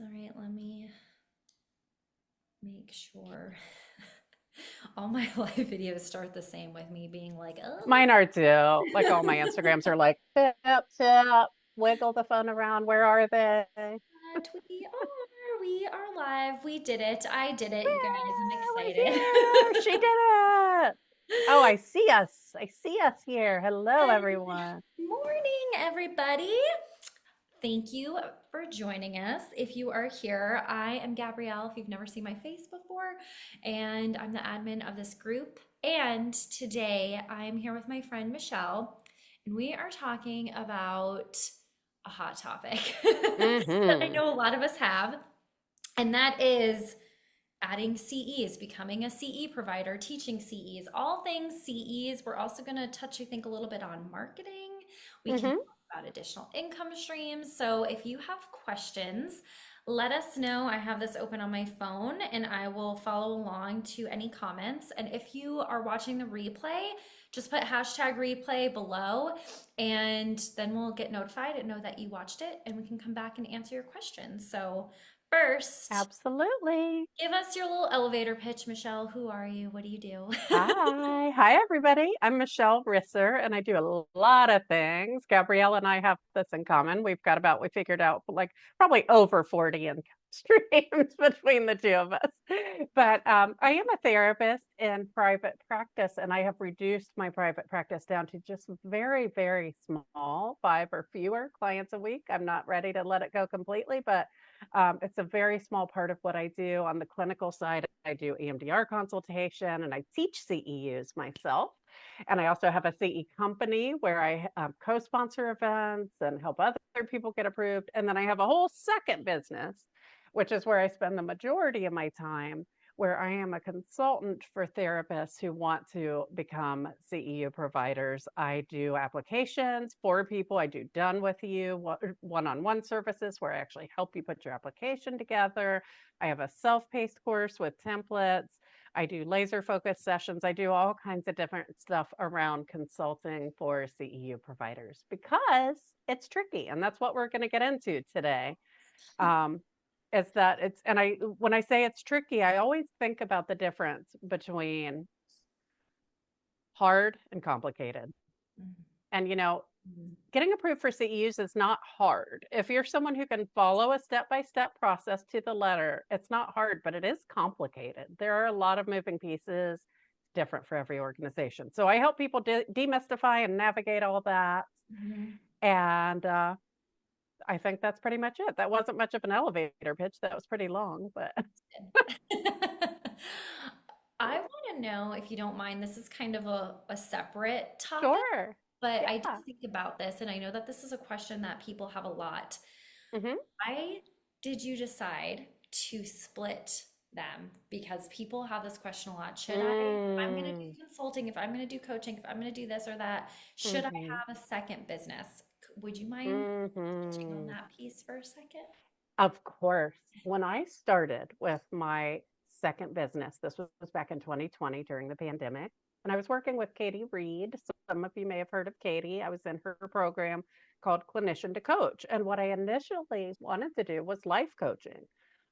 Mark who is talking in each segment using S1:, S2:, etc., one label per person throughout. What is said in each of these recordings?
S1: All right, let me make sure. All my live videos start the same with me being like, oh,
S2: Mine are too. Like all my Instagrams are like, tip, tip, wiggle the phone around. Where are they?
S1: but we are live. We did it. I did it, you guys. I'm
S2: Yeah, we're
S1: excited.
S2: here. She did it. Oh, I see us. I see us here. Hello,
S1: Good
S2: everyone.
S1: morning, everybody. Thank you for joining us. If you are here, I am Gabrielle, if you've never seen my face before, and I'm the admin of this group. And today I'm here with my friend Michelle, and we are talking about a hot topic that I
S2: Mm-hmm.
S1: know a lot of us have, and that is adding CEs, becoming a CE provider, teaching CEs, all things CEs. We're also going to touch, I think, a little bit on marketing. We can
S2: Mm-hmm.
S1: talk about additional income streams. So if you have questions, let us know. I have this open on my phone and I will follow along to any comments. And if you are watching the replay, just put hashtag replay below and then we'll get notified and know that you watched it and we can come back and answer your questions. So first,
S2: Absolutely.
S1: give us your little elevator pitch, Michelle. Who are you? What do you do?
S2: Hi. Hi, everybody. I'm Michelle Risser, and I do a lot of things. Gabrielle and I have this in common. We figured out like probably over 40 income streams between the two of us. But I am a therapist in private practice, and I have reduced my private practice down to just very, very small, 5 or fewer clients a week. I'm not ready to let it go completely, but it's a very small part of what I do. On the clinical side, I do EMDR consultation and I teach CEUs myself. And I also have a CE company where I co sponsor events and help other people get approved. And then I have a whole second business, which is where I spend the majority of my time, where I am a consultant for therapists who want to become CEU providers. I do applications for people. I do done with you one-on-one services where I actually help you put your application together. I have a self-paced course with templates. I do laser focus sessions. I do all kinds of different stuff around consulting for CEU providers because it's tricky. And that's what we're going to get into today. Um, is that it's, and I, when I say it's tricky, I always think about the difference between hard and complicated. And, getting approved for CEUs is not hard. If you're someone who can follow a step-by-step process to the letter, it's not hard, but it is complicated. There are a lot of moving pieces, different for every organization. So I help people demystify and navigate all that.
S1: Mhm.
S2: And I think that's pretty much it. That wasn't much of an elevator pitch. That was pretty long, but
S1: I want to know if you don't mind, this is kind of a separate topic,
S2: sure.
S1: but I did
S2: Yeah.
S1: think about this, and I know that this is a question that people have a lot.
S2: Hmm.
S1: Why did you decide to split them? Because people have this question a lot. Should I, if I'm going to do
S2: Mm.
S1: consulting, if I'm going to do coaching, if I'm going to do this or that, should I
S2: Hmm.
S1: have a second business? Would you mind touching on
S2: Hmm.
S1: that piece for a second?
S2: Of course. When I started with my second business, this was back in 2020 during the pandemic, and I was working with Katie Reed. Some of you may have heard of Katie. I was in her program called Clinician to Coach. And what I initially wanted to do was life coaching.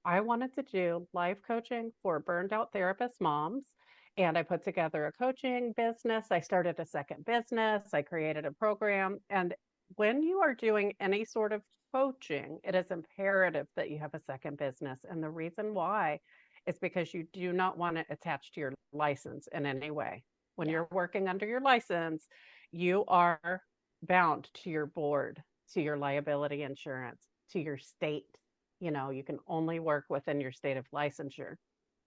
S2: I wanted to do life coaching for burned out therapist moms. And I put together a coaching business. I started a second business. I created a program. And when you are doing any sort of coaching, it is imperative that you have a second business. And the reason why is because you do not want it attached to your license in any way. When
S1: Yeah.
S2: you're working under your license, you are bound to your board, to your liability insurance, to your state. You can only work within your state of licensure.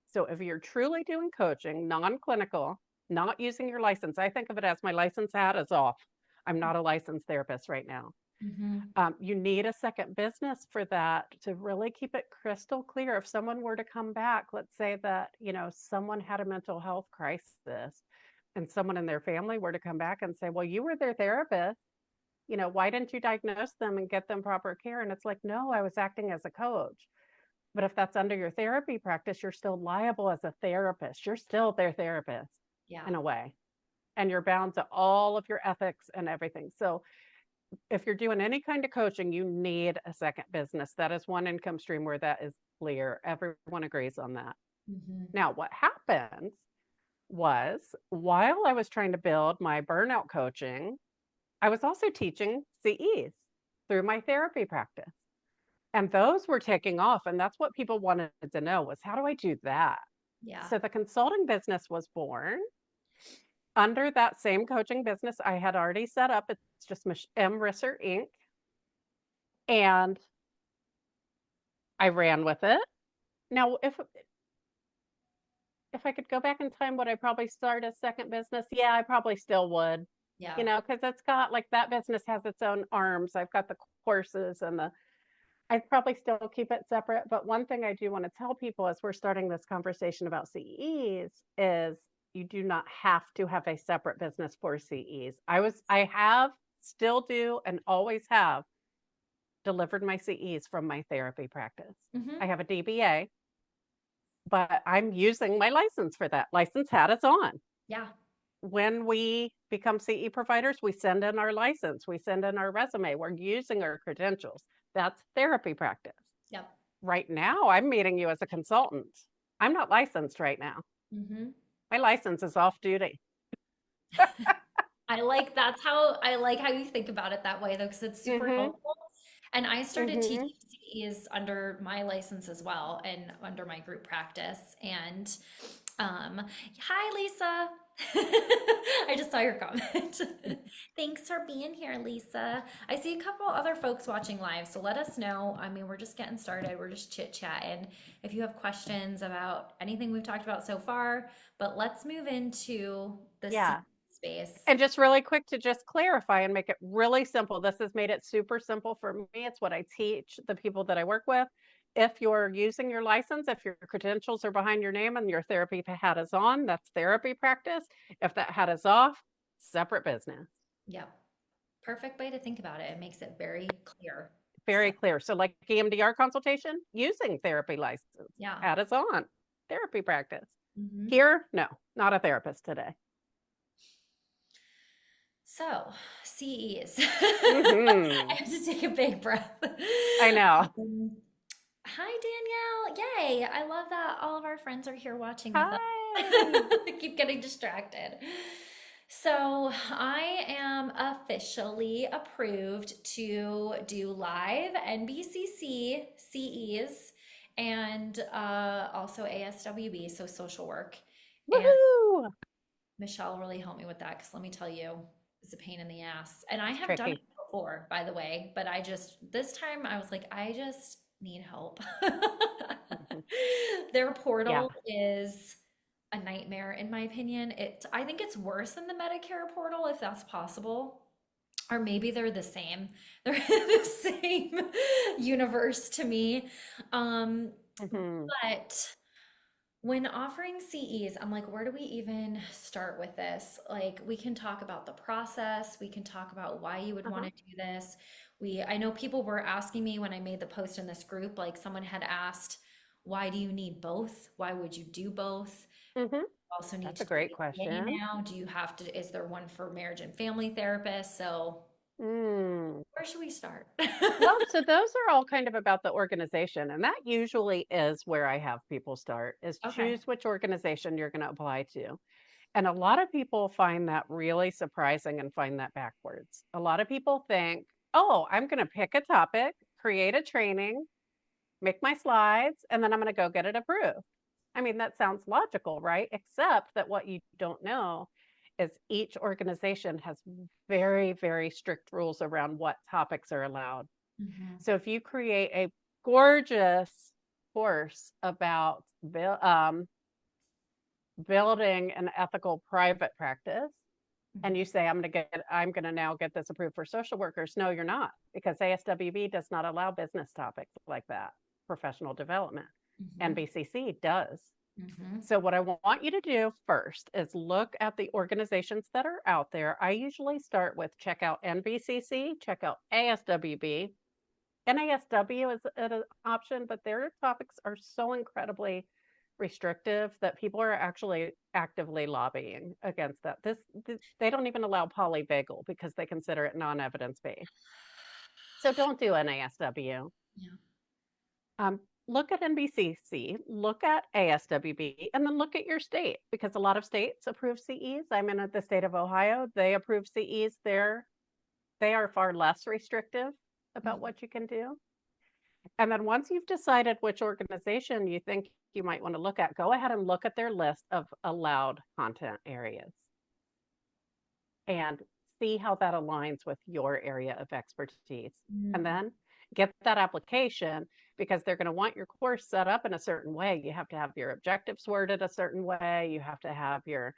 S2: So if you're truly doing coaching, non-clinical, not using your license, I think of it as my license hat is off. I'm not a licensed therapist right now.
S1: Hmm.
S2: You need a second business for that to really keep it crystal clear. If someone were to come back, let's say that, someone had a mental health crisis and someone in their family were to come back and say, well, you were their therapist, why didn't you diagnose them and get them proper care? And it's like, no, I was acting as a coach. But if that's under your therapy practice, you're still liable as a therapist. You're still their therapist
S1: Yeah.
S2: in a way, and you're bound to all of your ethics and everything. So if you're doing any kind of coaching, you need a second business. That is one income stream where that is clear. Everyone agrees on that.
S1: Mm-hmm.
S2: Now, what happened was while I was trying to build my burnout coaching, I was also teaching CEs through my therapy practice. And those were taking off. And that's what people wanted to know was how do I do that?
S1: Yeah.
S2: So the consulting business was born under that same coaching business I had already set up. It's just M. Risser Inc. And I ran with it. Now, if I could go back in time, would I probably start a second business? Yeah, I probably still would.
S1: Yeah.
S2: You know, because it's got like that business has its own arms. I've got the courses and I'd probably still keep it separate. But one thing I do want to tell people as we're starting this conversation about CEs is you do not have to have a separate business for CEs. I have, still do, and always have delivered my CEs from my therapy practice.
S1: Mm-hmm.
S2: I have a DBA, but I'm using my license for that. License hat is on.
S1: Yeah.
S2: When we become CE providers, we send in our license, we send in our resume, we're using our credentials. That's therapy practice.
S1: Yep.
S2: Right now, I'm meeting you as a consultant. I'm not licensed right now.
S1: Mm-hmm.
S2: My license is off duty.
S1: I like how you think about it that way though, because it's super
S2: Mm-hmm.
S1: helpful. And I started
S2: Mm-hmm.
S1: teaching CEs under my license as well and under my group practice. And hi Lisa. I just saw your comment. Thanks for being here, Lisa. I see a couple other folks watching live, so let us know. I mean, we're just getting started. We're just chit-chatting. If you have questions about anything we've talked about so far, but let's move into the
S2: Yeah.
S1: space.
S2: And just really quick to just clarify and make it really simple. This has made it super simple for me. It's what I teach the people that I work with. If you're using your license, if your credentials are behind your name and your therapy hat is on, that's therapy practice. If that hat is off, separate business.
S1: Yep. Perfect way to think about it. It makes it very clear. So,
S2: Very clear. So like EMDR consultation, using therapy license,
S1: yeah.
S2: hat is on, therapy practice.
S1: Hmm.
S2: Here, no, not a therapist today.
S1: So, CEs.
S2: Mm-hmm.
S1: I have to take a big breath.
S2: I know.
S1: Hi, Danielle. Yay. I love that all of our friends are here watching with us.
S2: Hi.
S1: I keep getting distracted. So, I am officially approved to do live NBCC CEs and also ASWB, so social work. And
S2: Woohoo.
S1: Michelle really helped me with that because let me tell you, it's a pain in the ass. And I
S2: It's
S1: have done it
S2: tricky.
S1: before, by the way, but this time I was like, I just need help.
S2: Mhm.
S1: Their
S2: Yeah.
S1: portal is a nightmare, in my opinion. I think it's worse than the Medicare portal, if that's possible. Or maybe they're the same. They're the same universe to me. Um,
S2: Hmm.
S1: but when offering CEs, I'm like, where do we even start with this? Like, we can talk about the process, we can talk about why you would want
S2: Uh-huh.
S1: to do this. I know people were asking me when I made the post in this group, like someone had asked, why do you need both? Why would you do both?
S2: Hmm.
S1: Also need
S2: That's a
S1: to do
S2: great
S1: ABA
S2: question.
S1: now. Do you have to, is there one for marriage and family therapists? So
S2: Mm.
S1: where should we start?
S2: Well, so those are all kind of about the organization, and that usually is where I have people start, is
S1: Okay.
S2: choose which organization you're going to apply to. And a lot of people find that really surprising and find that backwards. A lot of people think, oh, I'm going to pick a topic, create a training, make my slides, and then I'm going to go get it approved. I mean, that sounds logical, right? Except that what you don't know is each organization has very, very strict rules around what topics are allowed.
S1: Mhm.
S2: So if you create a gorgeous course about building an ethical private practice, and
S1: Mhm.
S2: you say I'm going to now get this approved for social workers, no, you're not, because ASWB does not allow business topics like that, professional development.
S1: Mhm.
S2: NBCC does.
S1: Mhm.
S2: So what I want you to do first is look at the organizations that are out there. I usually start with check out NBCC, check out ASWB. NASW is an option, but their topics are so incredibly restrictive that people are actually actively lobbying against that. They don't even allow polyvagal because they consider it non-evidence based. So don't do an ASW.
S1: Yeah.
S2: Look at NBCC, look at ASWB, and then look at your state because a lot of states approve CEs. I'm in the state of Ohio. They approve CEs. They are far less restrictive about what you can do. And then once you've decided which organization you think you might want to look at, go ahead and look at their list of allowed content areas and see how that aligns with your area of expertise. And then get that application because they're going to want your course set up in a certain way. You have to have your objectives worded a certain way. You have to have your,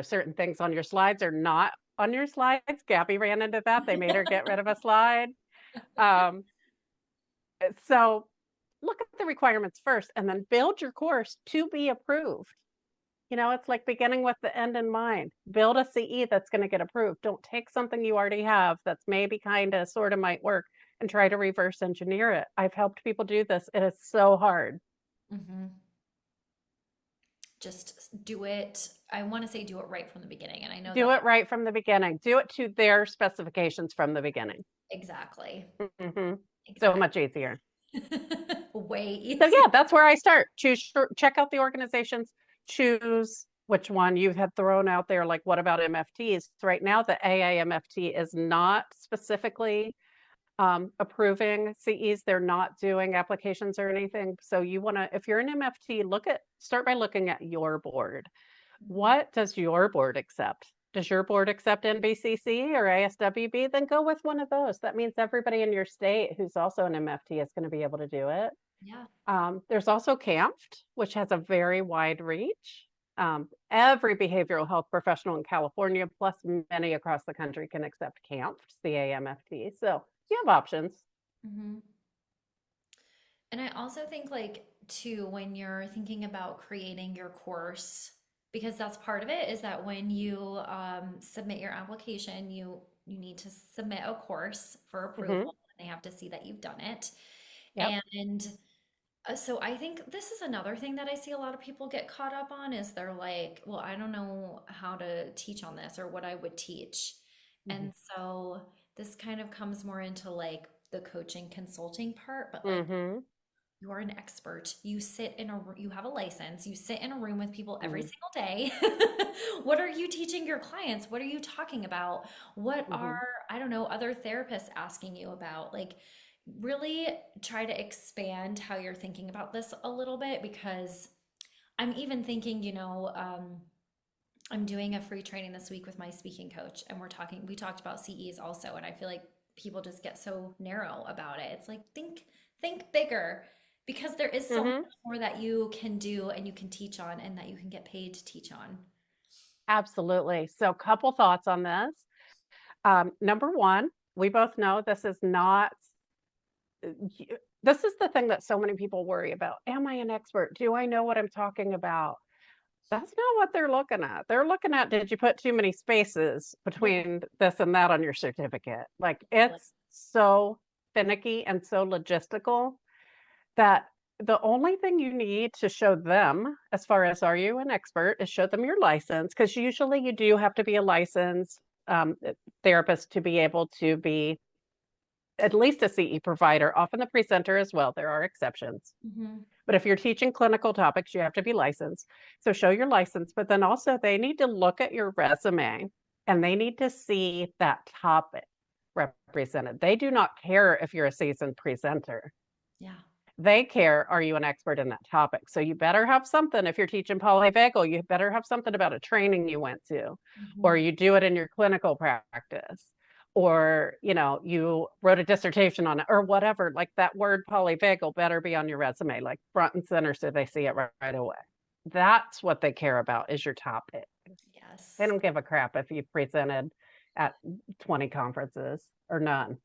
S2: certain things on your slides or not on your slides. Gabby ran into that. They made her get rid of a slide. So look at the requirements first and then build your course to be approved. It's like beginning with the end in mind. Build a CE that's going to get approved. Don't take something you already have that's maybe kind of sort of might work and try to reverse engineer it. I've helped people do this. It is so hard.
S1: Mm-hmm. Just do it. I want to say do it right from the beginning. And I know
S2: Do it right from the beginning. Do it to their specifications from the beginning.
S1: exactly.
S2: Mm-hmm. So
S1: Exactly.
S2: much easier.
S1: Way
S2: So
S1: easier.
S2: yeah, that's where I start. Check out the organizations, choose which one you had thrown out there. Like, what about MFTs? Right now, the AAMFT is not specifically approving CEs. They're not doing applications or anything. So you want to, if you're an MFT, start by looking at your board. What does your board accept? Does your board accept NBCC or ASWB? Then go with one of those. That means everybody in your state who's also an MFT is going to be able to do it.
S1: Yeah.
S2: There's also CAMFT, which has a very wide reach. Every behavioral health professional in California, plus many across the country, can accept CAMFT, the AMFT. So you have options.
S1: Mm-hmm. And I also think like too, when you're thinking about creating your course, because that's part of it, is that when you submit your application, you need to submit a course for
S2: Mm-hmm.
S1: approval, and they have to see that you've done it.
S2: Yep.
S1: And so I think this is another thing that I see a lot of people get caught up on is they're like, well, I don't know how to teach on this or what I would teach.
S2: Mm-hmm.
S1: And so this kind of comes more into like the coaching consulting part, but like
S2: Mm-hmm.
S1: you're an expert. You have a license. You sit in a room with people every
S2: Mm-hmm.
S1: single day. What are you teaching your clients? What are you talking about? What
S2: Mm-hmm.
S1: are, I don't know, other therapists asking you about? Like, really try to expand how you're thinking about this a little bit because I'm even thinking, I'm doing a free training this week with my speaking coach, and we talked about CEs also, and I feel like people just get so narrow about it. It's like think bigger because there is so much
S2: Mm-hmm.
S1: more that you can do and you can teach on and that you can get paid to teach on.
S2: Absolutely. So, couple thoughts on this. Number one, we both know this is not this is the thing that so many people worry about. Am I an expert? Do I know what I'm talking about? That's not what they're looking at. They're looking at, did you put too many spaces
S1: Yeah.
S2: between this and that on your certificate? Like, it's so finicky and so logistical that the only thing you need to show them, as far as are you an expert, is show them your license, because usually you do have to be a licensed therapist to be able to be at least a CE provider, often the presenter as well. There are exceptions.
S1: Mm-hmm.
S2: But if you're teaching clinical topics, you have to be licensed. So show your license, but then also they need to look at your resume and they need to see that topic represented. They do not care if you're a seasoned presenter.
S1: Yeah.
S2: They care, are you an expert in that topic? So you better have something. If you're teaching polyvagal, you better have something about a training you went to, or
S1: Mm-hmm.
S2: you do it in your clinical practice, or you wrote a dissertation on it, or whatever. Like, that word polyvagal better be on your resume, like front and center, so they see it right away. That's what they care about, is your topic. They
S1: Yes.
S2: don't give a crap if you presented at 20 conferences or none.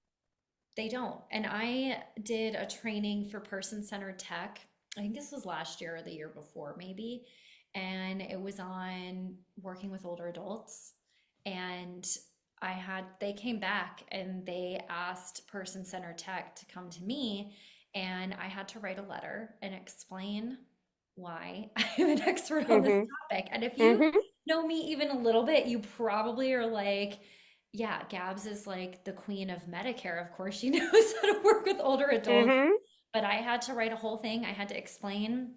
S1: They don't. And I did a training for person-centered tech. I think this was last year or the year before, maybe. And it was on working with older adults. And they came back and they asked person-centered tech to come to me. And I had to write a letter and explain why I'm an expert on this
S2: Hmm.
S1: topic. And if you
S2: Hmm.
S1: know me even a little bit, you probably are like, yeah, Gabs is like the queen of Medicare. Of course, she knows how to work with older adults.
S2: Hmm.
S1: But I had to write a whole thing. I had to explain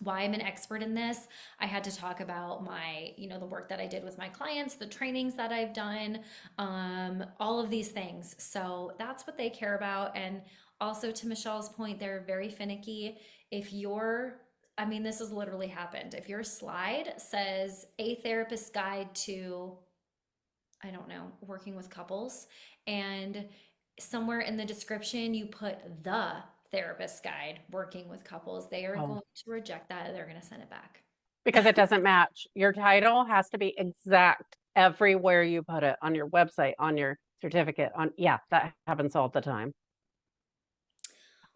S1: why I'm an expert in this. I had to talk about the work that I did with my clients, the trainings that I've done, all of these things. So that's what they care about. And also, to Michelle's point, they're very finicky. If you're, I mean, this has literally happened. If your slide says a therapist guide to, I don't know, working with couples, and somewhere in the description you put the therapist guide working with couples, they are
S2: Oh,
S1: going to reject that. They're going to send it back.
S2: because it doesn't match. Your title has to be exact everywhere you put it on your website, on your certificate, on, yeah, that happens all the time.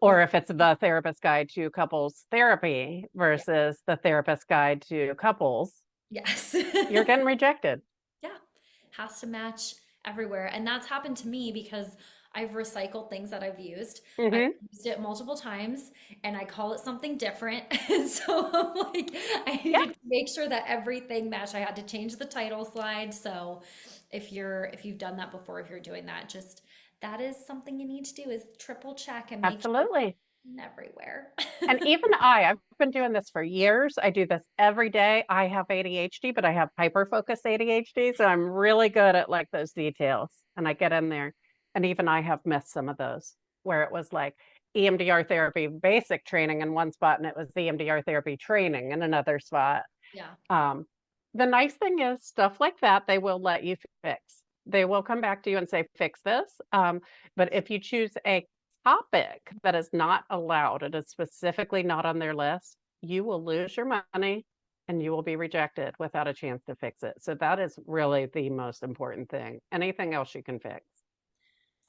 S1: Well,
S2: Or if it's the therapist guide to couples therapy
S1: yeah,
S2: versus the therapist guide to couples,
S1: yes.
S2: you're getting rejected.
S1: Yeah, has to match everywhere. And that's happened to me because I've recycled things that I've used. I've
S2: Hmm.
S1: used it multiple times and I call it something different. And so I'm like, I
S2: Yeah,
S1: needed to make sure that everything matched. I had to change the title slide. So if you've done that before, if you're doing that, just that is something you need to do is triple check and make sure
S2: absolutely.
S1: it's everywhere.
S2: And even I've been doing this for years. I do this every day. I have ADHD, but I have hyper focus ADHD. So I'm really good at like those details. And I get in there. And even I have missed some of those where it was like EMDR therapy basic training in one spot and it was EMDR therapy training in another spot.
S1: Yeah.
S2: Um, the nice thing is stuff like that, they will let you fix. They will come back to you and say, fix this. But if you choose a topic that is not allowed, it is specifically not on their list, you will lose your money and you will be rejected without a chance to fix it. So that is really the most important thing. Anything else you can fix.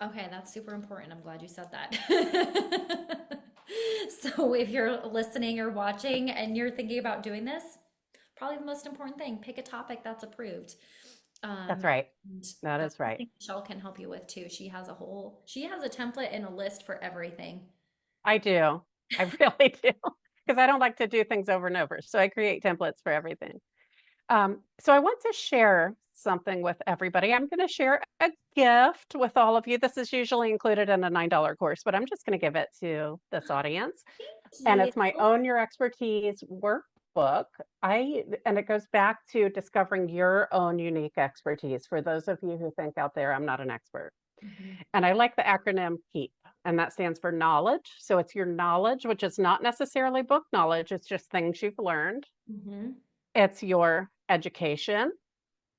S1: Okay, that's super important. I'm glad you said that. So if you're listening or watching and you're thinking about doing this, probably the most important thing, pick a topic that's approved.
S2: That's
S1: Um,
S2: right.
S1: and
S2: That
S1: that's
S2: is right.
S1: something Michelle can help you with too. She has a template and a list for everything.
S2: I do. I really do. Because I don't like to do things over and over. So I create templates for everything. So I want to share something with everybody. I'm going to share a gift with all of you. This is usually included in a $9 course, but I'm just going to give it to this audience. And
S1: Thank
S2: it's my
S1: you.
S2: Own Your Expertise workbook. And it goes back to discovering your own unique expertise. For those of you who think out there, I'm not an expert.
S1: Mhm,
S2: And I like the acronym KEEP, and that stands for knowledge. So it's your knowledge, which is not necessarily book knowledge, it's just things you've learned.
S1: mhm,
S2: It's your education.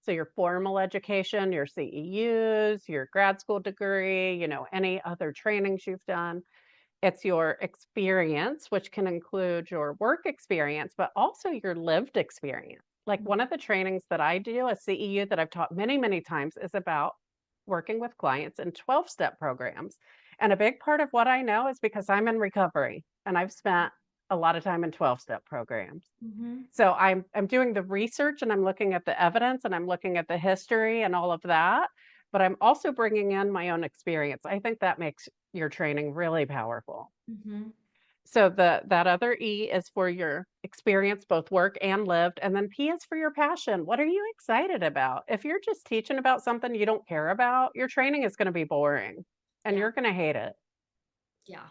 S2: So your formal education, your CEUs, your grad school degree, any other trainings you've done. It's your experience, which can include your work experience, but also your lived experience. Like
S1: mhm,
S2: one of the trainings that I do, a CEU that I've taught many, many times, is about working with clients in 12-step programs. And a big part of what I know is because I'm in recovery and I've spent a lot of time in 12-step programs.
S1: mhm.
S2: So I'm doing the research and I'm looking at the evidence and I'm looking at the history and all of that, but I'm also bringing in my own experience. I think that makes your training really powerful.
S1: Mhm.
S2: So that other E is for your experience, both work and lived, and then P is for your passion. What are you excited about? If you're just teaching about something you don't care about, your training is going to be boring and
S1: Yeah,
S2: you're going to hate it.
S1: yeah,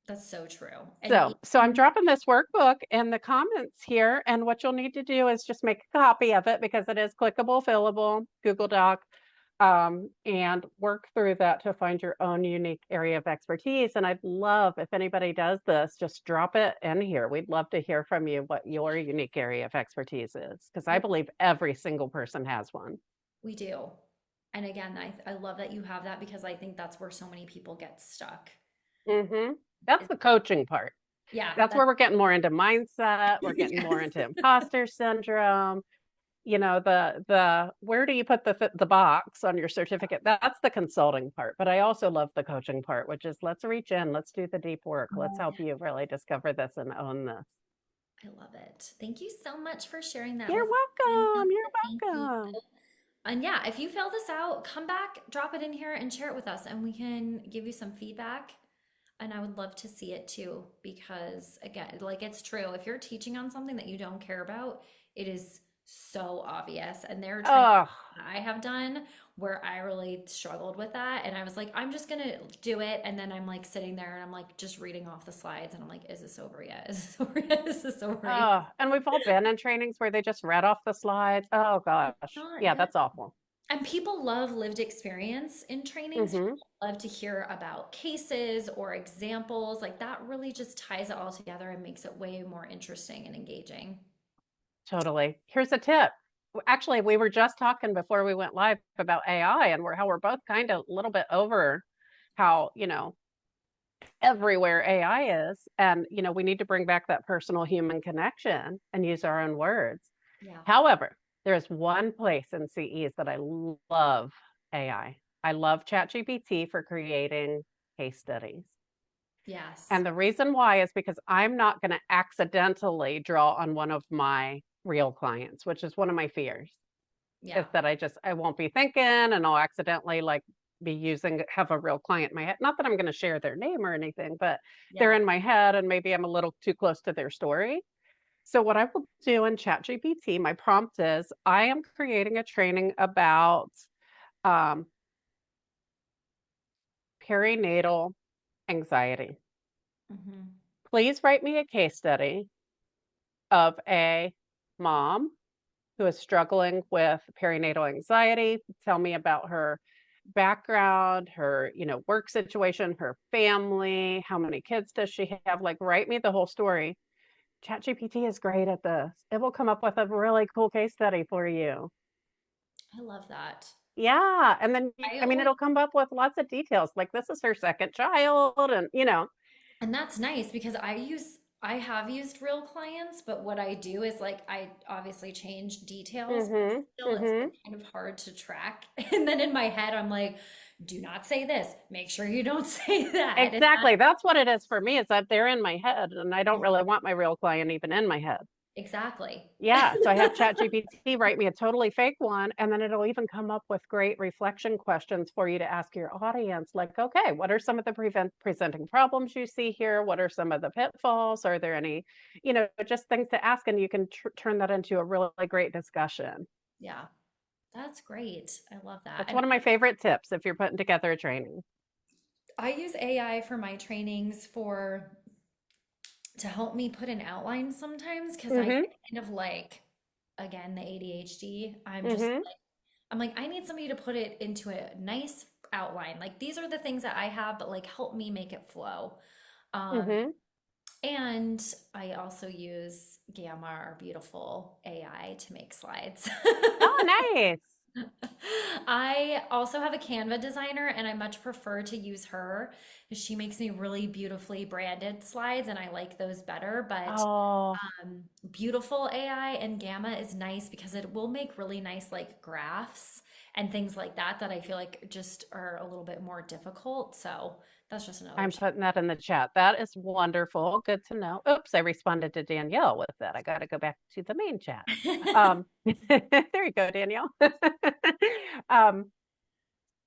S1: that's so true. And
S2: So I'm dropping this workbook in the comments here, and what you'll need to do is just make a copy of it because it is clickable, fillable, Google Doc, and work through that to find your own unique area of expertise. And I'd love if anybody does this, just drop it in here. We'd love to hear from you what your unique area of expertise is, because I
S1: we
S2: believe every single person has one.
S1: we do. And again, I love that you have that because I think that's where so many people get stuck.
S2: Hmm. That's
S1: Is-
S2: the coaching part.
S1: Yeah,
S2: That's
S1: that's
S2: where we're getting more into mindset. We're getting more
S1: yes.
S2: into imposter syndrome. The where do you put the box on your certificate? That's the consulting part, but I also love the coaching part, which is let's reach in, let's do the deep work, let's
S1: Oh,
S2: help you really discover this and own this.
S1: I love it. Thank you so much for sharing that
S2: You're
S1: with me,
S2: welcome.
S1: Jessica. Thank
S2: You're
S1: you.
S2: welcome.
S1: And yeah, if you fill this out, come back, drop it in here and share it with us, and we can give you some feedback. And I would love to see it too, because again, like it's true. If you're teaching on something that you don't care about, it is so obvious. And there are trainings
S2: Oh,
S1: that I have done where I really struggled with that. And I was like, I'm just gonna do it. And then I'm like sitting there and I'm like just reading off the slides and I'm like, is this over yet? Is this over yet? Is this over yet?
S2: oh, and we've all been in trainings where they just read off the slides. Oh gosh.
S1: Not
S2: Yeah,
S1: good.
S2: that's awful.
S1: And people love lived experience in trainings.
S2: Hmm.
S1: People love to hear about cases or examples. Like that really just ties it all together and makes it way more interesting and engaging.
S2: Totally. Here's a tip. Actually, we were just talking before we went live about AI and how we're both kind of a little bit over how, everywhere AI is. And, we need to bring back that personal human connection and use our own words.
S1: Yeah.
S2: However, there's one place in CEs that I love AI. I love ChatGPT for creating case studies.
S1: Yes.
S2: And the reason why is because I'm not going to accidentally draw on one of my real clients, which is one of my fears, is
S1: Yeah.
S2: that I won't be thinking and I'll accidentally like have a real client in my head. Not that I'm going to share their name or anything, but they're
S1: Yeah.
S2: in my head and maybe I'm a little too close to their story. So what I will do in ChatGPT, my prompt is I am creating a training about um, perinatal anxiety.
S1: Hmm.
S2: Please write me a case study of a mom who is struggling with perinatal anxiety. Tell me about her background, her, work situation, her family, how many kids does she have? Like, write me the whole story. ChatGPT is great at this. It will come up with a really cool case study for you.
S1: I love that.
S2: Yeah. And then,
S1: I
S2: I mean,
S1: always
S2: it'll come up with lots of details like this is her second child. And.
S1: And that's nice because I have used real clients, but what I do is like I obviously change details, but
S2: Mm-hmm.
S1: still it's
S2: Mm-hmm.
S1: like kind of hard to track. And then in my head I'm like, do not say this. Make sure you don't say that. And that
S2: Exactly. That's what it is for me, is that they're in my head and I don't
S1: yeah,
S2: really want my real client even in my head.
S1: exactly.
S2: Yeah, so I have ChatGPT write me a totally fake one, and then it'll even come up with great reflection questions for you to ask your audience. Like, okay, what are some of the presenting problems you see here? What are some of the pitfalls? Are there any, just things to ask, and you can turn that into a really great discussion.
S1: Yeah, that's great. I love that.
S2: That's
S1: And
S2: one of my favorite tips if you're putting together a training.
S1: I use AI for my trainings for to help me put an outline sometimes because I
S2: Mm-hmm.
S1: get kind of like again the ADHD.
S2: Mm-hmm.
S1: I'm like, I need somebody to put it into a nice outline. Like these are the things that I have, but like help me make it flow. Um,
S2: Mm-hmm.
S1: and I also use Gamma, our beautiful AI, to make slides.
S2: Oh, nice.
S1: I also have a Canva designer, and I much prefer to use her because she makes me really beautifully branded slides, and I like those better. But
S2: Oh,
S1: beautiful AI and Gamma is nice because it will make really nice like graphs and things like that that I feel like just are a little bit more difficult. So that's just another
S2: I'm
S1: tip.
S2: putting that in the chat. That is wonderful. Good to know. Oops, I responded to Danielle with that. I got to go back to the main chat. There you go, Danielle. um,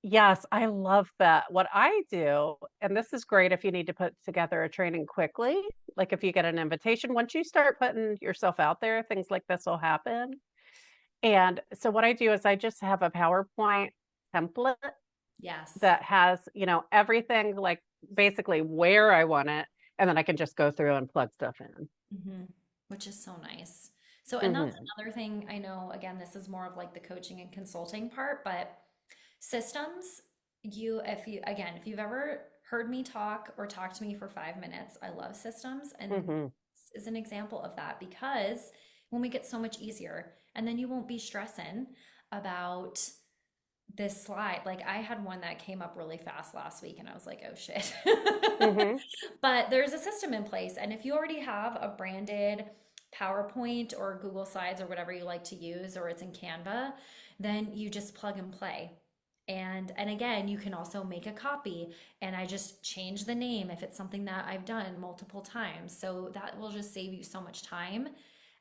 S2: yes, I love that. What I do, and this is great if you need to put together a training quickly, like if you get an invitation, once you start putting yourself out there, things like this will happen. And so what I do is I just have a PowerPoint template
S1: Yes.
S2: that has, everything like basically where I want it, and then I can just go through and plug stuff in.
S1: Hmm. Which is so nice. So, and that's
S2: Hmm.
S1: another thing I know, again, this is more of like the coaching and consulting part, but systems, again, if you've ever heard me talk or talk to me for 5 minutes, I love systems. And
S2: Hmm.
S1: this is an example of that because when we get so much easier, and then you won't be stressing about this slide. Like I had one that came up really fast last week and I was like, oh shit.
S2: Hmm.
S1: But there's a system in place. And if you already have a branded PowerPoint or Google Slides or whatever you like to use, or it's in Canva, then you just plug and play. And again, you can also make a copy and I just change the name if it's something that I've done multiple times. So that will just save you so much time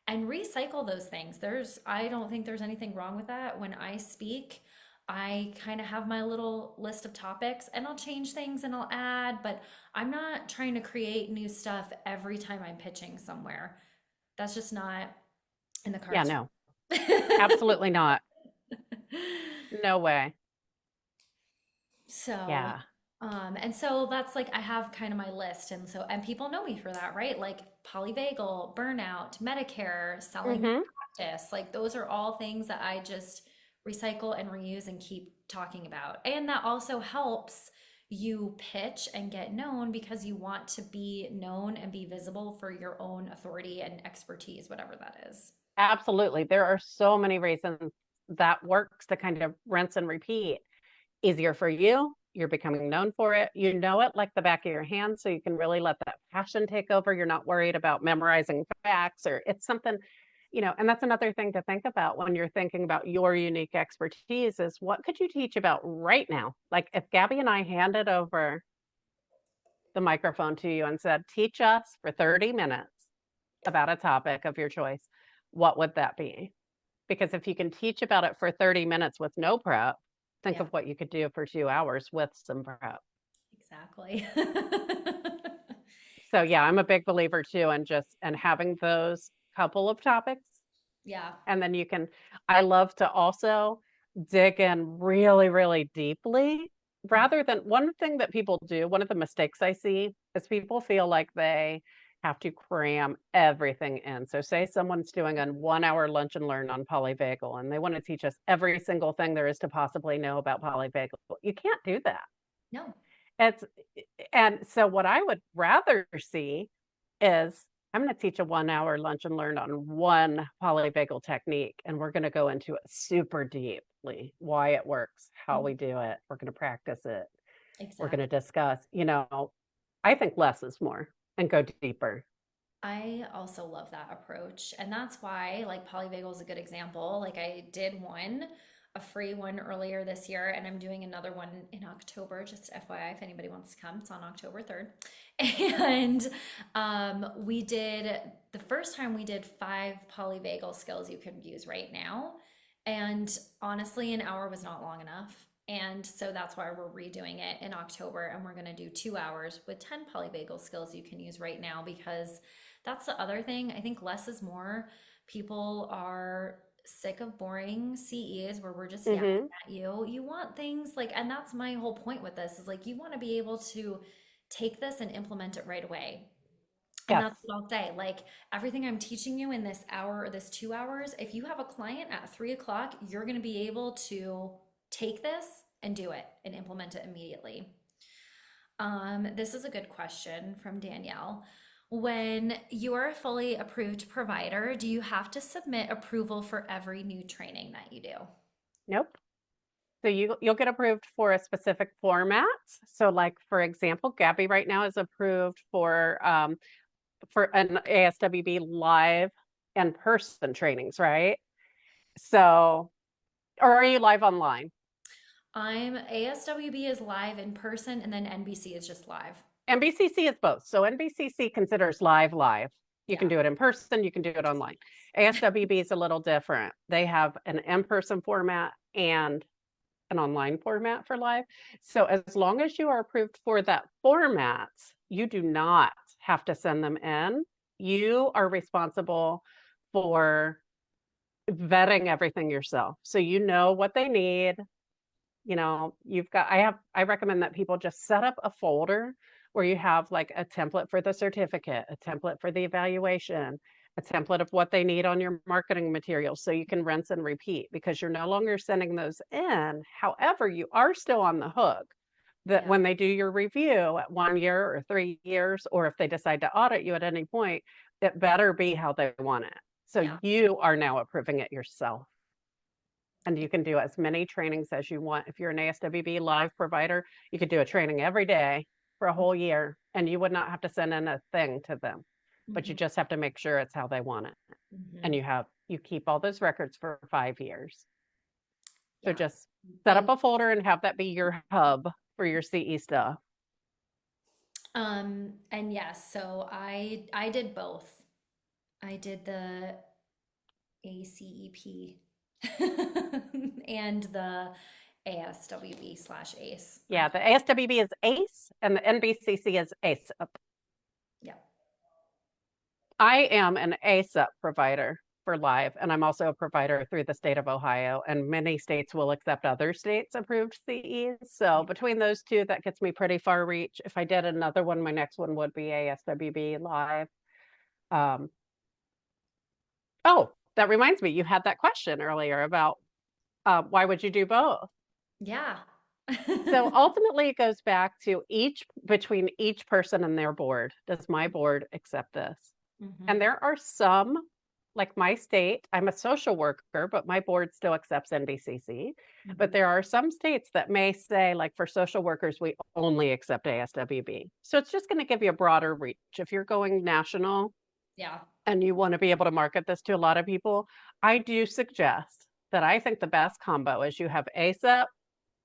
S1: and recycle those things. I don't think there's anything wrong with that. When I speak, I kind of have my little list of topics and I'll change things and I'll add, but I'm not trying to create new stuff every time I'm pitching somewhere. That's just not in the
S2: Yeah,
S1: cards
S2: no,
S1: for me.
S2: absolutely not. No way.
S1: So,
S2: Yeah.
S1: and so that's like I have kind of my list, and so and people know me for that, right? Like polyvagal, burnout, Medicare, selling my
S2: Hmm.
S1: practice, like those are all things that I just recycle and reuse and keep talking about. And that also helps you pitch and get known because you want to be known and be visible for your own authority and expertise, whatever that is.
S2: Absolutely. There are so many reasons that works to kind of rinse and repeat. Easier for you. You're becoming known for it. You know it like the back of your hand, so you can really let that passion take over. You're not worried about memorizing facts or it's something, and that's another thing to think about when you're thinking about your unique expertise is what could you teach about right now? Like if Gabby and I handed over the microphone to you and said, teach us for 30 minutes about a topic of your choice, what would that be? Because if you can teach about it for 30 minutes with no prep, think
S1: Yeah,
S2: of what you could do for 2 hours with some prep.
S1: exactly.
S2: So yeah,
S1: Exactly.
S2: I'm a big believer too, and just and having those couple of topics.
S1: Yeah.
S2: And then I love to also dig in really, really deeply rather than one thing that people do, one of the mistakes I see is people feel like they have to cram everything in. So say someone's doing a 1 hour lunch and learn on polyvagal and they want to teach us every single thing there is to possibly know about polyvagal. You can't do that.
S1: No.
S2: It's and so what I would rather see is I'm going to teach a 1 hour lunch and learn on one polyvagal technique, and we're going to go into it super deeply, why it works, how we
S1: Mhm.
S2: do it. We're going to practice it. We're going to
S1: Exactly.
S2: discuss, I think less is more and go deeper.
S1: I also love that approach. And that's why, like, polyvagal is a good example. Like, I did one, a free one earlier this year, and I'm doing another one in October. Just FYI, if anybody wants to come, it's on October 3rd. And we did the first time we did 5 polyvagal skills you could use right now. And honestly, an hour was not long enough. And so that's why we're redoing it in October. And we're going to do 2 hours with 10 polyvagal skills you can use right now because that's the other thing. I think less is more. People are sick of boring CEs where we're just yelling
S2: Hmm.
S1: at you. You want things like, and that's my whole point with this is like, you want to be able to take this and implement it right away. And
S2: Yes,
S1: that's what I'll say. Like everything I'm teaching you in this hour or this 2 hours, if you have a client at 3 o'clock, you're going to be able to take this and do it and implement it immediately. This is a good question from Danielle. When you're a fully approved provider, do you have to submit approval for every new training that you do?
S2: nope. So you'll get approved for a specific format. So like for example, Gabby right now is approved for an ASWB live and person trainings, right? So, or are you live online?
S1: I'm ASWB is live in person and then NBC is just live.
S2: NBCC is both. So NBCC considers live. You can
S1: Yeah.
S2: do it in person, you can do it online. ASWB is a little different. They have an in-person format and an online format for live. So as long as you are approved for that format, you do not have to send them in. You are responsible for vetting everything yourself. So you know what they need. I recommend that people just set up a folder where you have like a template for the certificate, a template for the evaluation, a template of what they need on your marketing materials so you can rinse and repeat because you're no longer sending those in. However, you are still on the hook that
S1: Yeah.
S2: when they do your review at 1 year or 3 years, or if they decide to audit you at any point, it better be how they want it. So
S1: Yeah.
S2: you are now approving it yourself. And you can do as many trainings as you want. If you're an ASWB live provider, you could do a training every day for a whole year and you would not have to send in a thing to them. But you
S1: Mm-hmm.
S2: just have to make sure it's how they want it. And
S1: Mm-hmm.
S2: you keep all those records for 5 years. So
S1: Yeah.
S2: just set up
S1: And
S2: a folder and have that be your hub for your CE stuff.
S1: and yes, so I did both. I did the ACEP and the ASWB/ACE.
S2: Yeah,
S1: Okay.
S2: the ASWB is ACE and the NBCC is ASWB.
S1: Yeah.
S2: I am an ASWB provider for live, and I'm also a provider through the state of Ohio, and many states will accept other states approved CEs. So between those two, that gets me pretty far reach. If I did another one, my next one would be ASWB live. Um, oh, that reminds me, you had that question earlier about why would you do both?
S1: Yeah.
S2: So ultimately, it goes back to between each person and their board. Does my board accept this? And
S1: Hmm.
S2: there are some, like my state, I'm a social worker, but my board still accepts NBCC. But
S1: Hmm.
S2: there are some states that may say, like for social workers, we only accept ASWB. So it's just going to give you a broader reach. If you're going national
S1: Yeah.
S2: and you want to be able to market this to a lot of people, I do suggest that I think the best combo is you have ASAP,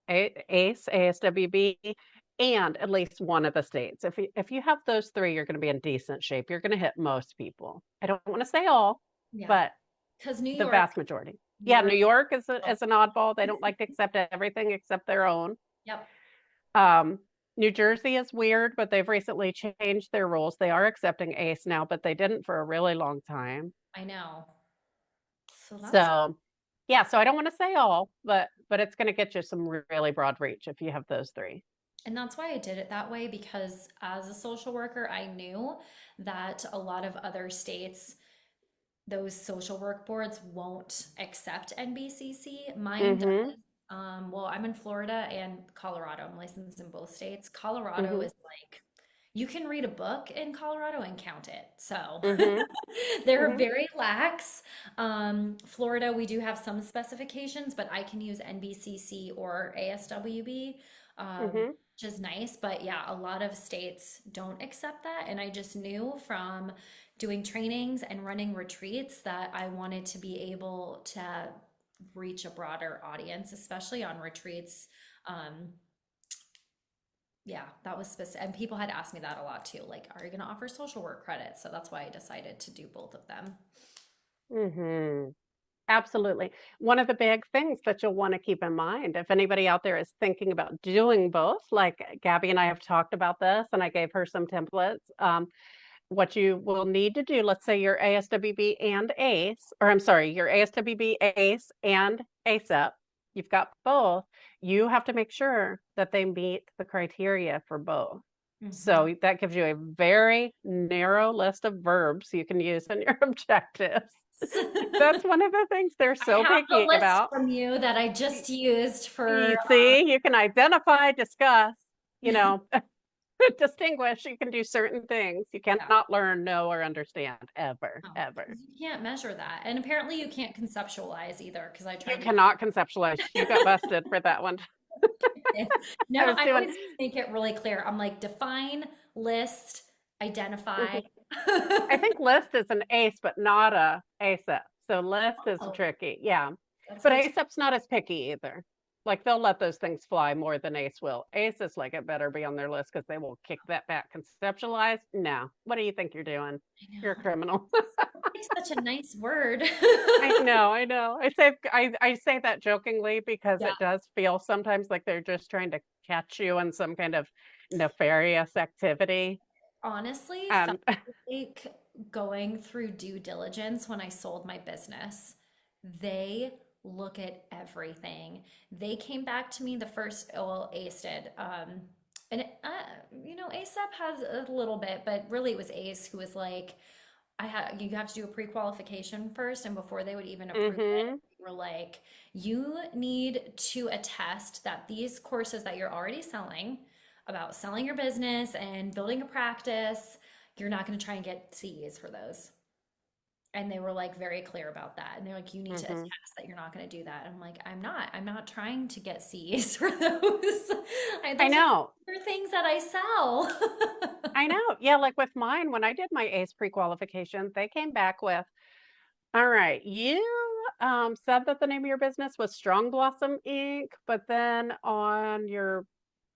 S2: ACE, ASWB, and at least one of the states. If you have those three, you're going to be in decent shape. You're going to hit most people. I don't want to say all,
S1: Yeah.
S2: but
S1: Because New
S2: the
S1: York,
S2: vast majority.
S1: New
S2: Yeah,
S1: York.
S2: New York is,
S1: Oh,
S2: is an oddball. They don't like to accept everything except their own.
S1: yep.
S2: Um, New Jersey is weird, but they've recently changed their rules. They are accepting ACE now, but they didn't for a really long time.
S1: I know. So that's,
S2: So, yeah, so I don't want to say all, but it's going to get you some really broad reach if you have those three.
S1: and that's why I did it that way because as a social worker, I knew that a lot of other states, those social work boards won't accept NBCC. Mine does.
S2: Mm-hmm.
S1: Well, I'm in Florida and Colorado. I'm licensed in both states. Colorado
S2: Mm-hmm.
S1: is like, you can read a book in Colorado and count it. So
S2: Mm-hmm.
S1: they're
S2: Mm-hmm.
S1: very lax. Florida, we do have some specifications, but I can use NBCC or ASWB,
S2: Mm-hmm.
S1: which is nice. But yeah, a lot of states don't accept that. And I just knew from doing trainings and running retreats that I wanted to be able to reach a broader audience, especially on retreats. Um, yeah, that was specific. And people had asked me that a lot too. Like, are you going to offer social work credits? So that's why I decided to do both of them.
S2: Mm-hmm. Absolutely. One of the big things that you'll want to keep in mind, if anybody out there is thinking about doing both, like Gabby and I have talked about this, and I gave her some templates. What you will need to do, let's say you're ASWB and ACE, or I'm sorry, you're ASWB, ACE, and ASAP. You've got both. You have to make sure that they meet the criteria for both.
S1: Hmm.
S2: So that gives you a very narrow list of verbs you can use in your objectives. That's one of the things they're
S1: I
S2: so
S1: have the
S2: picky
S1: list
S2: about.
S1: from you that I just used for,
S2: You see, you can identify, discuss, you know, distinguish. You can do certain things. You
S1: yeah,
S2: cannot learn, know, or understand ever,
S1: no,
S2: ever.
S1: 'cause you can't measure that. And apparently you can't conceptualize either because I
S2: You
S1: tried to do
S2: cannot conceptualize. You got busted for that one.
S1: it. No,
S2: I was
S1: I
S2: doing.
S1: always make it really clear. I'm like, define, list, identify.
S2: Mhm. I think list is an ace, but not a ASAP. So list is
S1: Oh,
S2: tricky. Yeah.
S1: that's
S2: But
S1: good.
S2: ASAP's not as picky either. Like they'll let those things fly more than Ace will. Ace is like it better be on their list because they will kick that back. Conceptualize? No. What do you think you're doing?
S1: I
S2: You're a
S1: know.
S2: criminal.
S1: It's such a nice word.
S2: I know, I know. I say that jokingly because
S1: Yeah,
S2: it does feel sometimes like they're just trying to catch you in some kind of nefarious activity.
S1: honestly, felt
S2: And
S1: like going through due diligence when I sold my business. They look at everything. They came back to me the first, well, Ace did. And ASAP has a little bit, but really it was Ace who was like, you have to do a pre-qualification first, and before they would even approve it,
S2: mm-hmm,
S1: we were like, you need to attest that these courses that you're already selling about selling your business and building a practice, you're not going to try and get CEs for those. And they were like very clear about that. And they're like, you need to attest
S2: mm-hmm.
S1: that you're not going to do that. And I'm like, I'm not trying to get CEs for those.
S2: I
S1: Those are
S2: know.
S1: things that I sell.
S2: I know. Yeah, like with mine, when I did my ACE pre-qualification, they came back with, all right, you said that the name of your business was Strong Blossom Inc., but then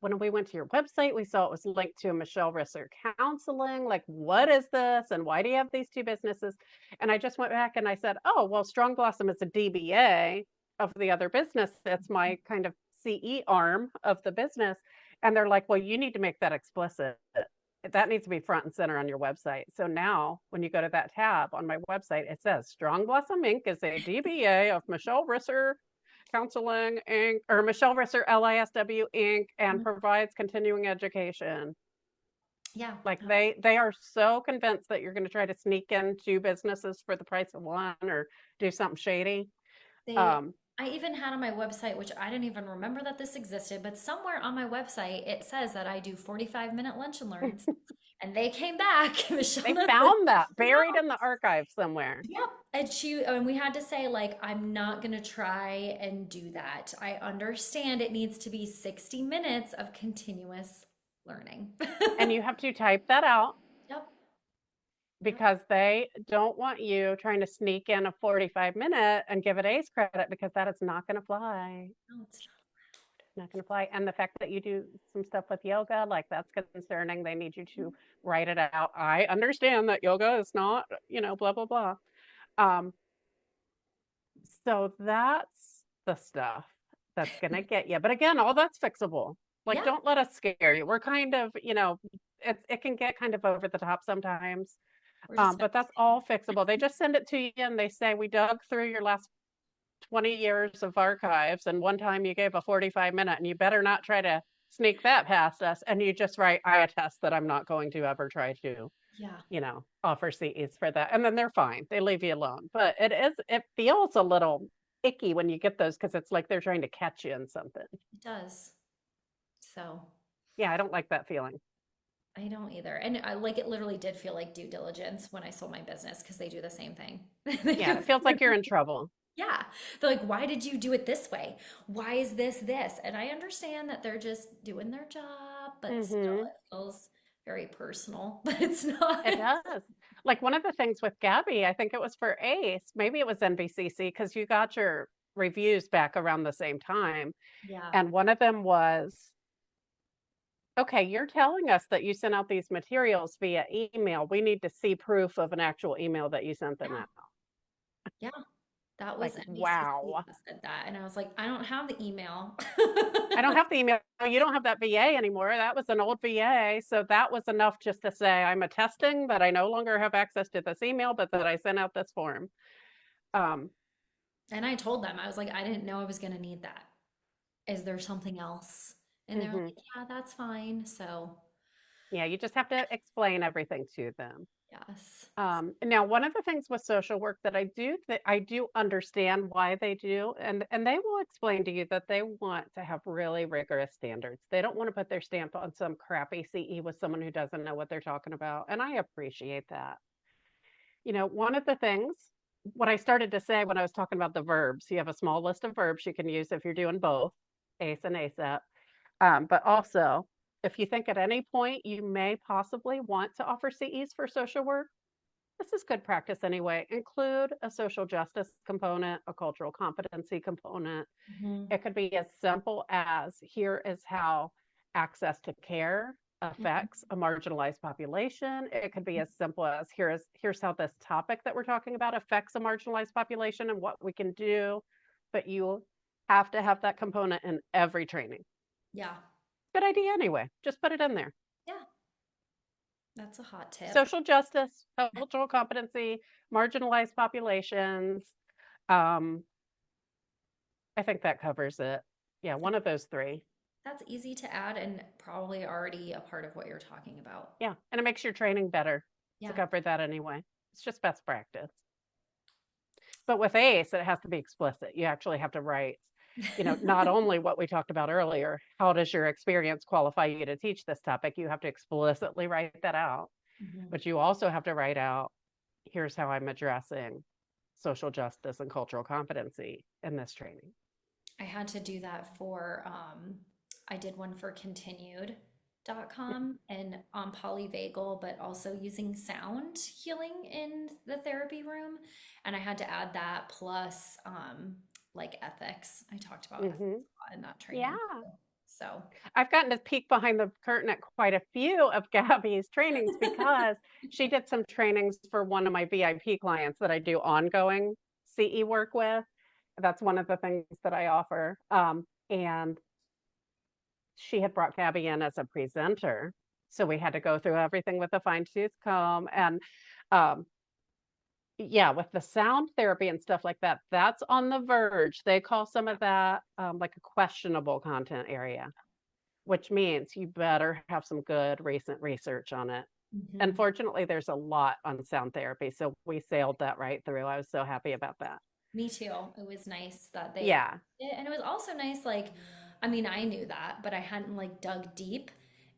S2: when we went to your website, we saw it was linked to Michelle Risser Counseling. Like, what is this? And why do you have these two businesses? And I just went back and I said, oh, well, Strong Blossom is a DBA of the other business. That's my kind of CE arm of the business. And they're like, well, you need to make that explicit. That needs to be front and center on your website. So now when you go to that tab on my website, it says Strong Blossom Inc. is a DBA of Michelle Risser Counseling Inc. or Michelle Risser LISW Inc. and
S1: Mhm.
S2: provides continuing education.
S1: Yeah.
S2: Like they are so convinced that you're going to try to sneak into businesses for the price of one or do something shady.
S1: They,
S2: Um,
S1: I even had on my website, which I didn't even remember that this existed, but somewhere on my website it says that I do 45-minute lunch and learns. And they came back, Michelle
S2: they
S1: knows this.
S2: found that
S1: Yeah.
S2: buried in the archive somewhere.
S1: Yep. And we had to say, like, I'm not gonna try and do that. I understand it needs to be 60 minutes of continuous learning.
S2: And you have to type that out
S1: Yep. Yep.
S2: because they don't want you trying to sneak in a 45-minute and give it ACE credit because that is not going to fly.
S1: No, it's
S2: Not going to fly. And the fact that you do some stuff with yoga, like that's concerning. They need you
S1: not.
S2: to write it out. I understand that yoga is not, blah, blah, blah. Um, so that's the stuff that's going to get you. But again, all that's fixable. Like,
S1: Yeah.
S2: don't let us scare you. We're kind of, it can get kind of over the top sometimes.
S1: We're just
S2: But that's all fixable. They just send it to you and they say, we dug through your last 20 years of archives. And one time you gave a 45-minute and you better not try to sneak that past us. And you just write, I attest that I'm not going to ever try to,
S1: yeah,
S2: offer CEs for that. And then they're fine. They leave you alone. But it feels a little icky when you get those because it's like they're trying to catch you in something.
S1: it does. So
S2: Yeah, I don't like that feeling.
S1: I don't either. And I like it literally did feel like due diligence when I sold my business because they do the same thing. They
S2: Yeah,
S1: go
S2: it feels
S1: through
S2: like you're in trouble.
S1: yeah. They're like, why did you do it this way? Why is this? And I understand that they're just doing their job, but still
S2: Hmm.
S1: it feels very personal, but it's not.
S2: It does. Like one of the things with Gabby, I think it was for ACE, maybe it was NBCC, because you got your reviews back around the same time.
S1: Yeah.
S2: And one of them was, okay, you're telling us that you sent out these materials via email. We need to see proof of an actual email that you sent them
S1: Yeah.
S2: out.
S1: Yeah. That
S2: Like,
S1: was NBCC
S2: wow.
S1: that said that. And I was like, I don't have the email.
S2: I don't have the email. You don't have that VA anymore. That was an old VA. So that was enough just to say, I'm attesting that I no longer have access to this email, but that I sent out this form. Um,
S1: And I told them, I was like, I didn't know I was going to need that. Is there something else? And they're
S2: mhm.
S1: like, yeah, that's fine. So,
S2: Yeah, you just have to explain everything to them.
S1: yes.
S2: Now, one of the things with social work that I do understand why they do, and they will explain to you that they want to have really rigorous standards. They don't want to put their stamp on some crappy CE with someone who doesn't know what they're talking about, and I appreciate that. One of the things, what I started to say when I was talking about the verbs, you have a small list of verbs you can use if you're doing both, ACE and ASAP. But also, if you think at any point you may possibly want to offer CEs for social work, this is good practice anyway. Include a social justice component, a cultural competency component.
S1: Mhm.
S2: It could be as simple as here is how access to care
S1: Mhm.
S2: affects a marginalized population. It could be as simple as here's how this topic that we're talking about affects a marginalized population and what we can do. But you have to have that component in every training.
S1: Yeah.
S2: Good idea anyway. Just put it in there.
S1: Yeah. That's a hot tip.
S2: Social justice, cultural competency, marginalized populations. Um, I think that covers it. Yeah, one of those three.
S1: That's easy to add and probably already a part of what you're talking about.
S2: Yeah, and it makes your training better to
S1: Yeah.
S2: cover that anyway. It's just best practice. But with ACE, it has to be explicit. You actually have to write, not only what we talked about earlier, how does your experience qualify you to teach this topic? You have to explicitly write that out,
S1: Mhm.
S2: but you also have to write out, here's how I'm addressing social justice and cultural competency in this training.
S1: I had to do that for, I did one for continued.com and on polyvagal, but also using sound healing in the therapy room. And I had to add that plus like ethics. I talked about ethics
S2: Hmm.
S1: a lot in that training
S2: Yeah.
S1: too. So,
S2: I've gotten to peek behind the curtain at quite a few of Gabby's trainings because she did some trainings for one of my VIP clients that I do ongoing CE work with. That's one of the things that I offer. And she had brought Gabby in as a presenter. So we had to go through everything with a fine tooth comb. And um, yeah, with the sound therapy and stuff like that, that's on the verge. They call some of that like a questionable content area, which means you better have some good recent research on it.
S1: Mhm.
S2: Unfortunately, there's a lot on sound therapy, so we sailed that right through. I was so happy about that.
S1: Me too. It was nice that they included
S2: Yeah.
S1: it. And it was also nice, like, I mean, I knew that, but I hadn't like dug deep.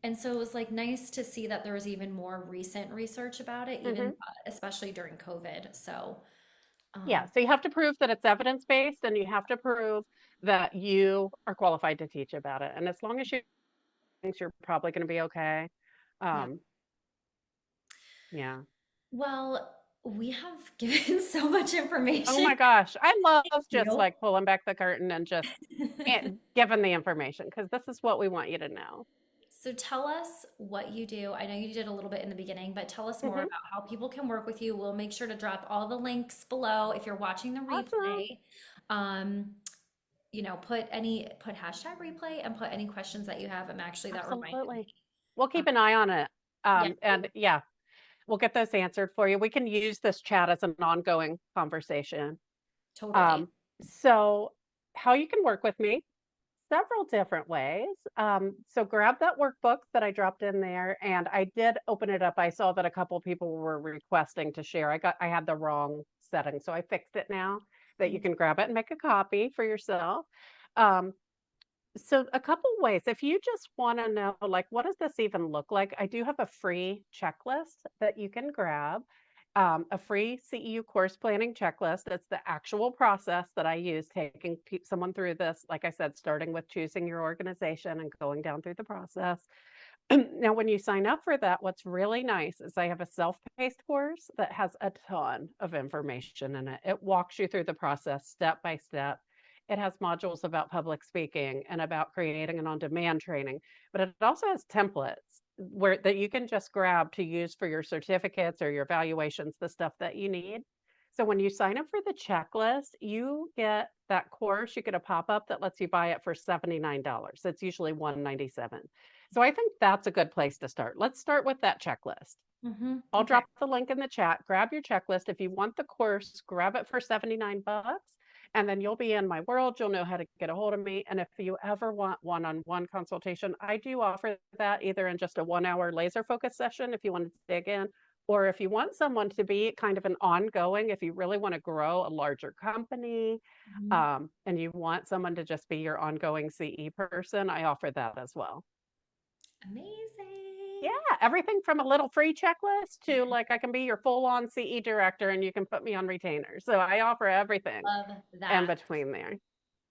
S1: And so it was like nice to see that there was even more recent research about it, even
S2: Hmm.
S1: especially during COVID. So,
S2: Yeah.
S1: um,
S2: So you have to prove that it's evidence-based and you have to prove that you are qualified to teach about it. And as long as you think you're probably going to be okay.
S1: yeah.
S2: Um, yeah.
S1: Well, we have given so much
S2: Oh
S1: information.
S2: my gosh. I love just
S1: You.
S2: like pulling back the curtain and just giving the information because this is what we want you to know.
S1: So tell us what you do. I know you did a little bit in the beginning, but tell us more
S2: Hmm.
S1: about how people can work with you. We'll make sure to drop all the links below if you're watching the
S2: Awesome.
S1: replay. Um, put hashtag replay and put any questions that you have. That reminded me.
S2: Absolutely. We'll
S1: Um,
S2: keep an eye on it.
S1: yeah,
S2: And yeah, we'll get those answered for you. We can use this chat as an ongoing conversation.
S1: totally.
S2: Um, so, how you can work with me, several different ways. So, grab that workbook that I dropped in there, and I did open it up. I saw that a couple people were requesting to share. I had the wrong setting, so I fixed it now that you
S1: Thank
S2: can grab it and make a copy for yourself. Um, so a couple ways. If you just want to know, like, what does this even look like? I do have a free checklist that you can grab, a free CEU course planning checklist. It's the actual process that I use, taking someone through this, like I said, starting with choosing your organization and going down through the process. Now, when you sign up for that, what's really nice is I have a self-paced course that has a ton of information in it. It walks you through the process step by step. It has modules about public speaking and about creating an on-demand training, but it also has templates where that you can just grab to use for your certificates or your evaluations, the stuff that you need. So when you sign up for the checklist, you get that course, you get a pop-up that lets you buy it for $79. It's usually $197. So I think that's a good place to start. Let's start with that checklist.
S1: you.
S2: I'll
S1: Okay.
S2: drop the link in the chat. Grab your checklist. If you want the course, grab it for 79 bucks and then you'll be in my world. You'll know how to get a hold of me. And if you ever want one-on-one consultation, I do offer that either in just a 1 hour laser focus session if you want to dig in, or if you want someone to be kind of an ongoing, if you really want to grow a larger company,
S1: Mhm.
S2: and you want someone to just be your ongoing CE person, I offer that as well. Yeah,
S1: Amazing.
S2: everything from a little free checklist to like I can be your full-on CE director and you can put me on retainer. So I offer everything
S1: Love
S2: in
S1: that.
S2: between there.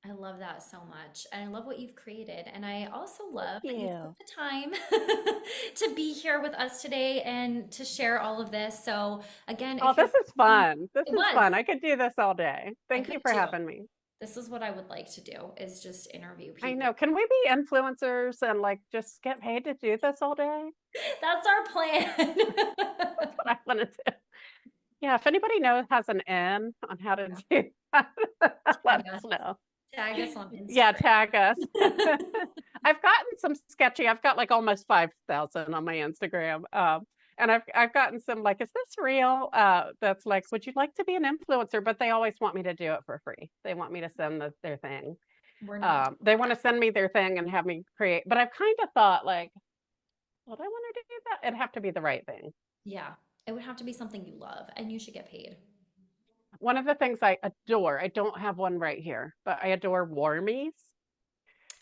S1: I love that so much. And I love what you've created. And I also
S2: Thank
S1: love that you took
S2: you.
S1: the time to be here with us today and to share all of this. So, again,
S2: Oh,
S1: if you're,
S2: this is fun. This
S1: it
S2: is
S1: was,
S2: fun. I could do this all day.
S1: I
S2: Thank
S1: could
S2: you for
S1: too.
S2: having me.
S1: This is what I would like to do is just interview
S2: I
S1: people.
S2: know. Can we be influencers and like just get paid to do this all day?
S1: That's our plan.
S2: That's what I want to do. Yeah, if anybody knows has an N on how to do that,
S1: Tag
S2: let
S1: us.
S2: us know.
S1: Tag us on
S2: Yeah,
S1: Instagram.
S2: tag us. I've gotten some sketchy. I've got like almost 5,000 on my Instagram. And I've gotten some like, is this real? That's like, would you like to be an influencer? But they always want me to do it for free. They want me to send their thing.
S1: We're not doing
S2: They want
S1: that.
S2: to send me their thing and have me create. But I've kind of thought like, would I want to do that? It'd have to be the right thing.
S1: Yeah. It would have to be something you love and you should get paid.
S2: One of the things I adore, I don't have one right here, but I adore warmies.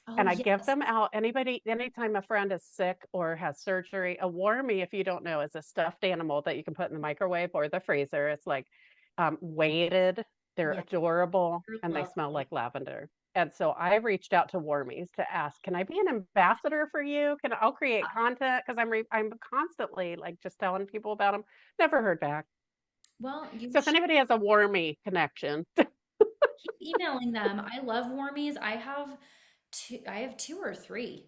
S1: Oh,
S2: And I give
S1: yes.
S2: them out. Anytime a friend is sick or has surgery, a warmie, if you don't know, is a stuffed animal that you can put in the microwave or the freezer. It's like weighted. They're
S1: Yeah.
S2: adorable
S1: You're
S2: and they smell
S1: lovely.
S2: like lavender. And so I reached out to Warmies to ask, can I be an ambassador for you? I'll create content because I'm constantly like just telling people about them. Never heard back.
S1: Well, you
S2: So if
S1: should
S2: anybody has a Warmie connection,
S1: keep emailing them. I love Warmies. I have two or three.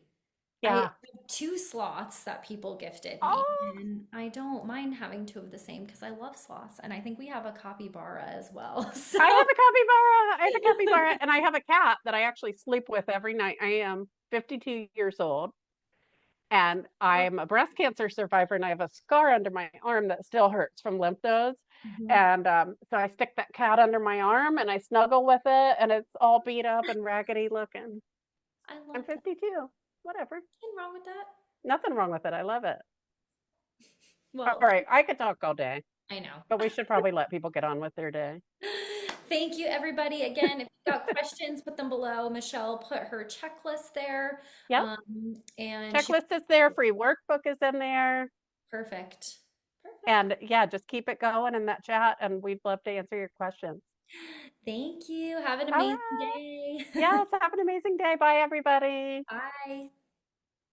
S1: I
S2: Yeah.
S1: have two sloths that people gifted me,
S2: Oh,
S1: and I don't mind having two of the same because I love sloths, and I think we have a capybara as well. So,
S2: I have a capybara. I have a capybara, and I have a cat that I actually sleep with every night. I am 52 years old, and I'm a breast cancer survivor, and I have a scar under my arm that still hurts from lymph nodes.
S1: Mhm.
S2: And so I stick that cat under my arm and I snuggle with it, and it's all beat up and raggedy looking.
S1: I
S2: I'm
S1: love that.
S2: 52. Whatever.
S1: Nothing wrong with that.
S2: Nothing wrong with it. I love it. All
S1: Well,
S2: right. I could talk all day,
S1: I know.
S2: but we should probably let people get on with their day.
S1: Thank you, everybody. Again, if you've got questions, put them below. Michelle put her checklist there,
S2: Yep.
S1: and she
S2: Checklist is there. Free workbook is in there.
S1: perfect. Perfect.
S2: And yeah, just keep it going in that chat, and we'd love to answer your questions.
S1: Thank you. Have an
S2: All
S1: amazing
S2: right.
S1: day.
S2: Yes. Have an amazing day. Bye, everybody.
S1: Bye.